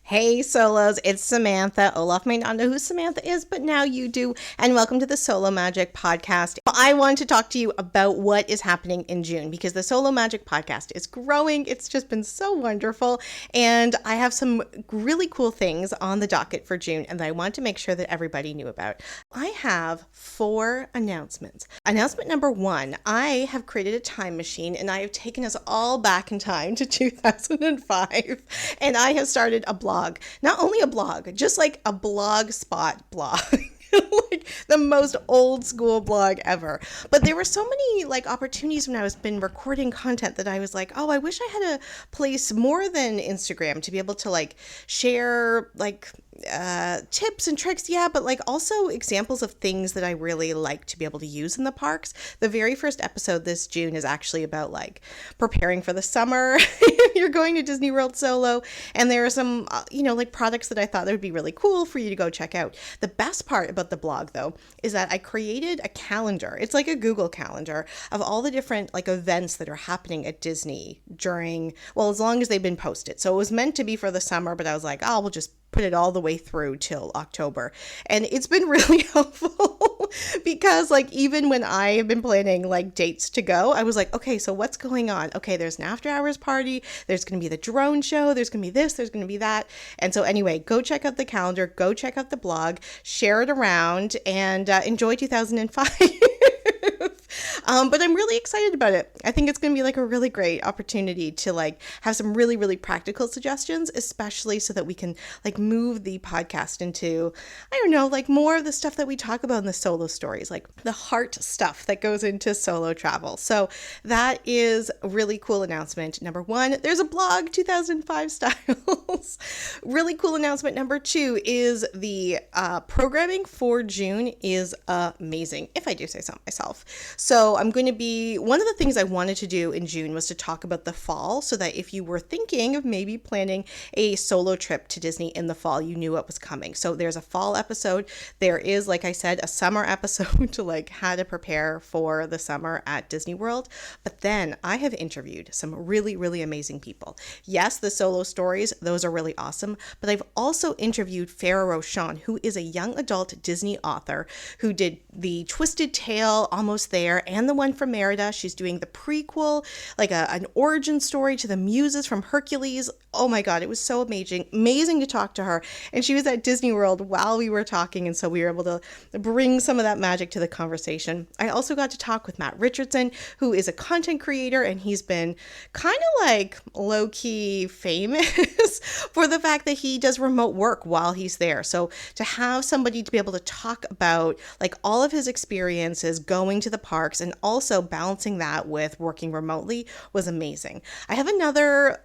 Hey solos, it's Samantha. Olaf may not know who Samantha is, but now you do. And welcome to the Solo Magic Podcast. I want to talk to you about what is happening in June because the Solo Magic Podcast is growing. It's just been so wonderful. And I have some really cool things on the docket for June and that I want to make sure that everybody knew about. I have 4 announcements. Announcement number 1, I have created a time machine and I have taken us all back in time to 2005. And I have started a blog. Not only a blog, just like a blog spot blog. Like the most old school blog ever. But there were so many like opportunities when I was been recording content that I was like, oh, I wish I had a place more than Instagram to be able to like share like tips and tricks, yeah, but like also examples of things that I really like to be able to use in the parks. The very first episode this June is actually about like preparing for the summer if you're going to Disney World solo, and there are some like products that I thought that would be really cool for you to go check out. The best part about the blog though is that I created a calendar. It's like a Google calendar of all the different like events that are happening at Disney during, well, as long as they've been posted. So it was meant to be for the summer, but I was like, oh, we'll just put it all the way through till October. And it's been really helpful because like even when I have been planning like dates to go, I was like, okay, so what's going on? Okay, there's an after hours party, there's going to be the drone show, there's going to be this, there's going to be that. And so anyway, go check out the calendar, go check out the blog, share it around, and enjoy 2005. But I'm really excited about it. I think it's going to be like a really great opportunity to like have some really, really practical suggestions, especially so that we can like move the podcast into, I don't know, like more of the stuff that we talk about in the solo stories, like the heart stuff that goes into solo travel. So that is a really cool announcement. Number 1, there's a blog, 2005 styles. Really cool announcement. Number 2 is the programming for June is amazing, if I do say so myself. So I'm going to be, one of the things I wanted to do in June was to talk about the fall so that if you were thinking of maybe planning a solo trip to Disney in the fall, you knew what was coming. So there's a fall episode. There is, like I said, a summer episode to like how to prepare for the summer at Disney World. But then I have interviewed some really, really amazing people. Yes, the solo stories, those are really awesome. But I've also interviewed Farrah Rochon, who is a young adult Disney author who did the Twisted Tale, Almost There, and the one from Merida. She's doing the prequel, like an origin story to the Muses from Hercules. Oh my God, it was so amazing to talk to her. And she was at Disney World while we were talking, and so we were able to bring some of that magic to the conversation. I also got to talk with Matt Richardson, who is a content creator, and he's been kind of like low-key famous for the fact that he does remote work while he's there. So to have somebody to be able to talk about like all of his experiences going to the parks and also balancing that with working remotely was amazing. I have another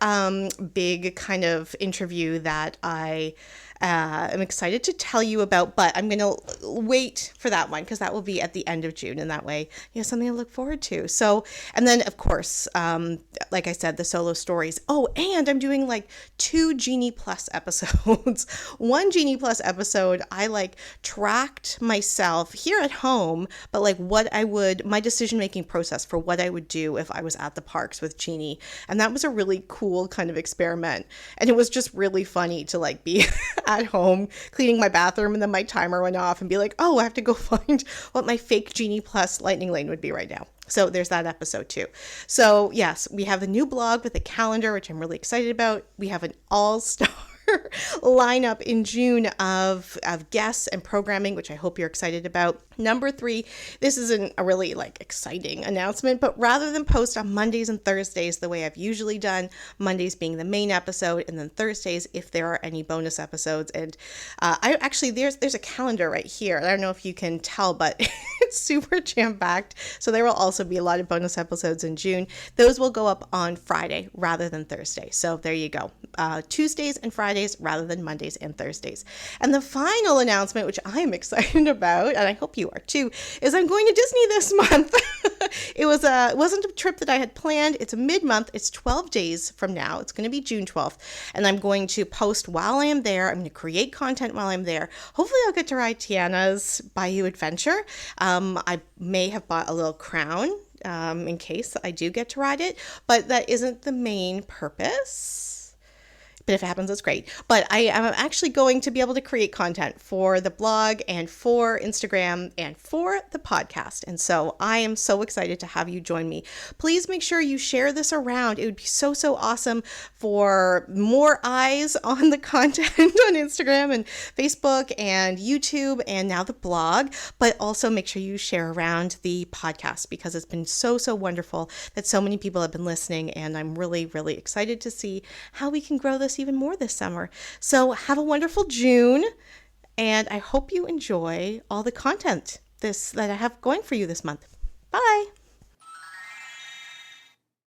big kind of interview that I am excited to tell you about, but I'm going to wait for that one because that will be at the end of June, and that way you have something to look forward to. So, and then of course, like I said, the solo stories. Oh, and I'm doing like 2 Genie Plus episodes. One Genie Plus episode, I like tracked myself here at home, but like what I would, my decision-making process for what I would do if I was at the parks with Genie. And that was a really cool kind of experiment. And it was just really funny to like be at home cleaning my bathroom and then my timer went off and be like, oh, I have to go find what my fake Genie Plus lightning lane would be right now. So there's that episode too. So yes, we have a new blog with a calendar, which I'm really excited about. We have an all-star lineup in June of guests and programming, which I hope you're excited about. Number 3, this isn't a really like exciting announcement, but rather than post on Mondays and Thursdays the way I've usually done, Mondays being the main episode and then Thursdays if there are any bonus episodes. And I actually, there's a calendar right here. I don't know if you can tell, but it's super jam-packed. So there will also be a lot of bonus episodes in June. Those will go up on Friday rather than Thursday. So there you go. Tuesdays and Fridays rather than Mondays and Thursdays. And the final announcement, which I am excited about, and I hope you are too, is I'm going to Disney this month. It wasn't a trip that I had planned. It's a mid-month. It's 12 days from now. It's going to be June 12th. And I'm going to post while I am there. I'm going to create content while I'm there. Hopefully I'll get to ride Tiana's Bayou Adventure. I may have bought a little crown in case I do get to ride it, but that isn't the main purpose. But if it happens, that's great. But I am actually going to be able to create content for the blog and for Instagram and for the podcast. And so I am so excited to have you join me. Please make sure you share this around. It would be so, so awesome for more eyes on the content on Instagram and Facebook and YouTube and now the blog. But also make sure you share around the podcast because it's been so, so wonderful that so many people have been listening. And I'm really, really excited to see how we can grow this even more this summer. So have a wonderful June, and I hope you enjoy all the content that I have going for you this month. Bye.